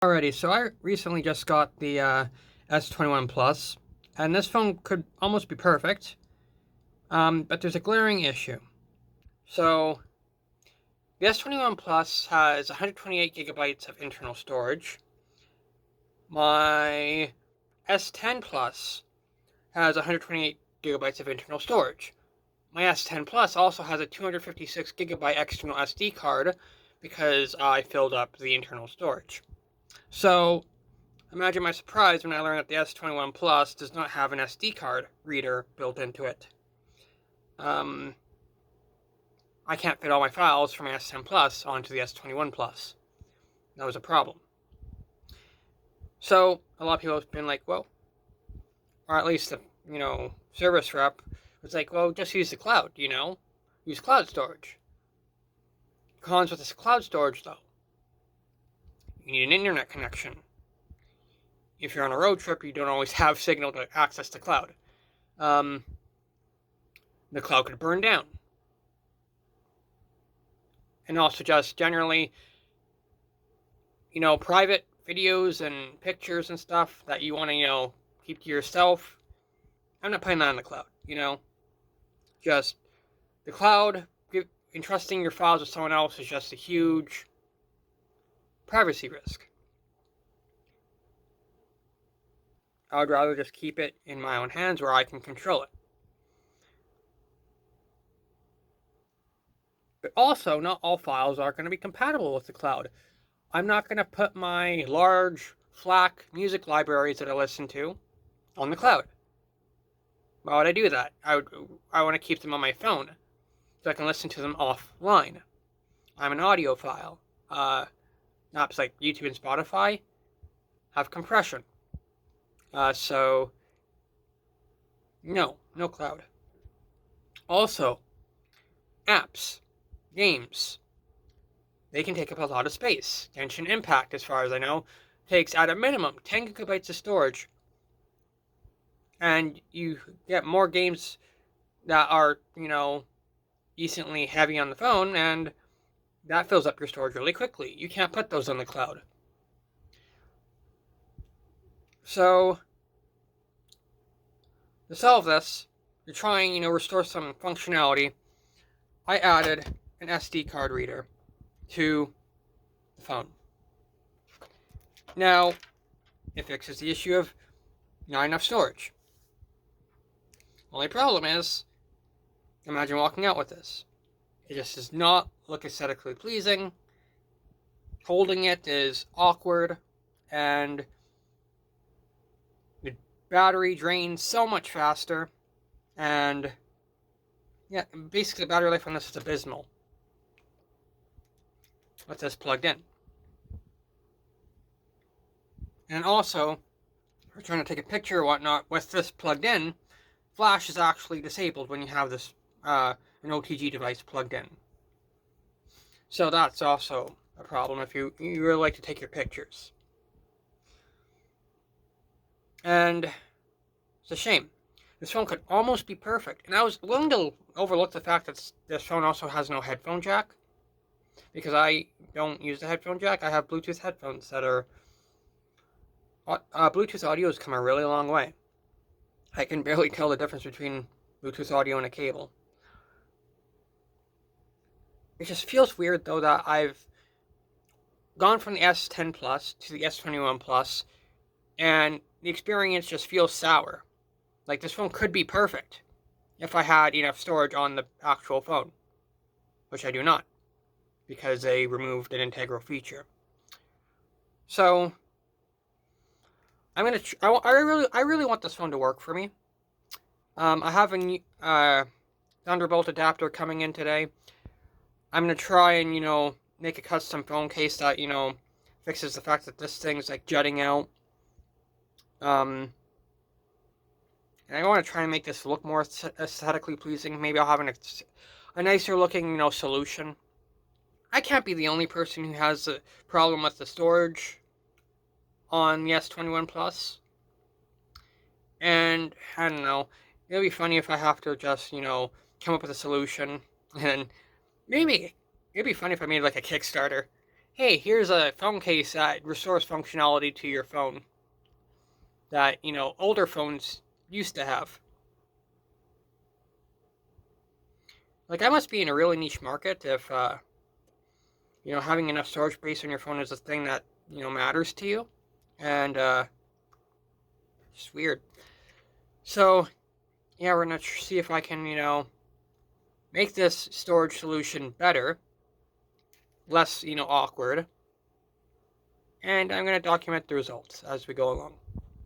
Alrighty, so I recently just got the S21 Plus, and this phone could almost be perfect, but there's a glaring issue. So, the S21 Plus has 128 gigabytes of internal storage. My S10 Plus has 128 gigabytes of internal storage. My S10 Plus also has a 256 gigabyte external SD card because I filled up the internal storage. So, imagine my surprise when I learned that the S21 Plus does not have an SD card reader built into it. I can't fit all my files from my S10 Plus onto the S21 Plus. That was a problem. So a lot of people have been like, well, or at least the service rep was like, well, just use the cloud. Use cloud storage. Cons with this cloud storage though, you need an internet connection. If you're on a road trip, you don't always have signal to access the cloud. The cloud could burn down. And also just generally, private videos and pictures and stuff that you want to, keep to yourself. I'm not putting that on the cloud, Just the cloud, entrusting your files with someone else is just a huge privacy risk. I would rather just keep it in my own hands where I can control it. But also, not all files are going to be compatible with the cloud. I'm not going to put my large FLAC music libraries that I listen to on the cloud. Why would I do that? I want to keep them on my phone so I can listen to them offline. I'm an audiophile. Apps like YouTube and Spotify have compression. So, no cloud. Also, apps, games, they can take up a lot of space. Genshin Impact, as far as I know, takes at a minimum 10 gigabytes of storage. And you get more games that are, decently heavy on the phone, and that fills up your storage really quickly. You can't put those on the cloud. So, to solve this, to try and, restore some functionality, I added an SD card reader to the phone. Now, it fixes the issue of not enough storage. Only problem is, imagine walking out with this. It just does not look aesthetically pleasing. Holding it is awkward, and the battery drains so much faster, and yeah, basically the battery life on this is abysmal with this plugged in. And also, if you're trying to take a picture or whatnot with this plugged in, flash is actually disabled when you have this an OTG device plugged in. So that's also a problem if you really like to take your pictures. And it's a shame. This phone could almost be perfect. And I was willing to overlook the fact that this phone also has no headphone jack, because I don't use the headphone jack. I have Bluetooth headphones that are... Bluetooth audio has come a really long way. I can barely tell the difference between Bluetooth audio and a cable. It just feels weird, though, that I've gone from the S10 Plus to the S21 Plus, and the experience just feels sour. Like, this phone could be perfect if I had enough storage on the actual phone, which I do not, because they removed an integral feature. So, I really want this phone to work for me. I have a Thunderbolt adapter coming in today. I'm gonna try and make a custom phone case that fixes the fact that this thing's like jutting out. And I want to try and make this look more aesthetically pleasing. Maybe I'll have a nicer looking solution. I can't be the only person who has a problem with the storage on the S21 Plus. And I don't know, it'll be funny if I have to just come up with a solution, and maybe it'd be funny if I made like a Kickstarter hey, here's a phone case that restores functionality to your phone that, older phones used to have. Like, I must be in a really niche market if, having enough storage space on your phone is a thing that, matters to you. And, it's weird. So, yeah, we're going to see if I can, make this storage solution better, less, awkward. And I'm going to document the results as we go along.